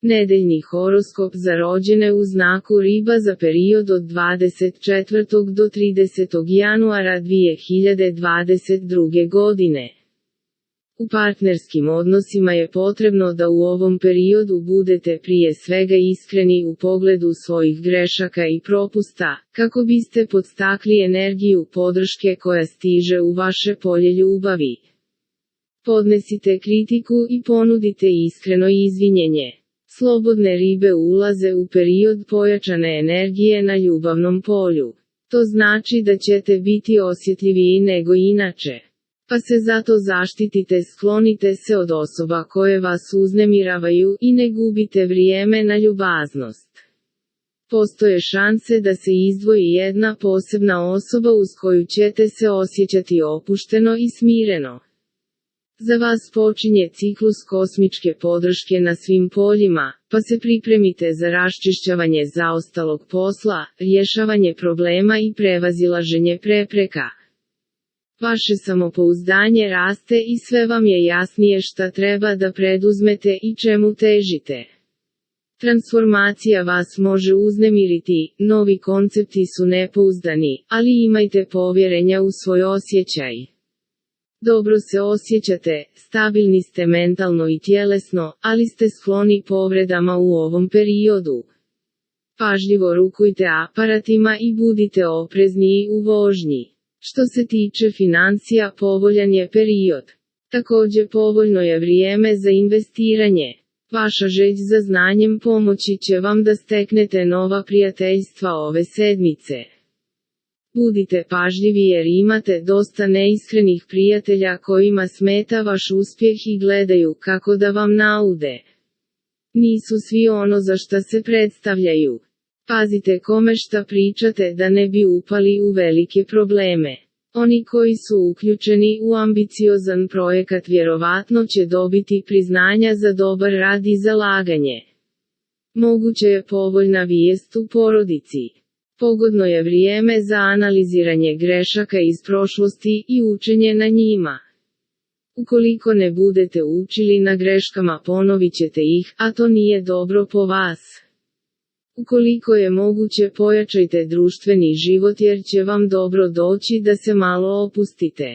Nedeljni horoskop za rođene u znaku Riba za period od 24. do 30. januara 2022. godine. U partnerskim odnosima je potrebno da u ovom periodu budete prije svega iskreni u pogledu svojih grešaka i propusta, kako biste podstakli energiju podrške koja stiže u vaše polje ljubavi. Podnesite kritiku i ponudite iskreno izvinjenje. Slobodne ribe ulaze u period pojačane energije na ljubavnom polju. To znači da ćete biti osjetljiviji nego inače. Pa se zato zaštitite, sklonite se od osoba koje vas uznemiravaju i ne gubite vrijeme na ljubaznost. Postoje šanse da se izdvoji jedna posebna osoba uz koju ćete se osjećati opušteno i smireno. Za vas počinje ciklus kosmičke podrške na svim poljima, pa se pripremite za raščišćavanje zaostalog posla, rješavanje problema i prevazilaženje prepreka. Vaše samopouzdanje raste i sve vam je jasnije šta treba da preduzmete i čemu težite. Transformacija vas može uznemiriti, novi koncepti su nepouzdani, ali imajte povjerenja u svoj osjećaj. Dobro se osjećate, stabilni ste mentalno i tjelesno, ali ste skloni povredama u ovom periodu. Pažljivo rukujte aparatima i budite oprezniji u vožnji. Što se tiče financija, povoljan je period. Također povoljno je vrijeme za investiranje. Vaša želj za znanjem pomoći će vam da steknete nova prijateljstva ove sedmice. Budite pažljivi jer imate dosta neiskrenih prijatelja kojima smeta vaš uspjeh i gledaju kako da vam naude. Nisu svi ono za šta se predstavljaju. Pazite kome šta pričate da ne bi upali u velike probleme. Oni koji su uključeni u ambiciozan projekat vjerovatno će dobiti priznanja za dobar rad i zalaganje. Moguće je povoljna vijest u porodici. Pogodno je vrijeme za analiziranje grešaka iz prošlosti i učenje na njima. Ukoliko ne budete učili na greškama, ponovit ćete ih, a to nije dobro po vas. Ukoliko je moguće, pojačajte društveni život jer će vam dobro doći da se malo opustite.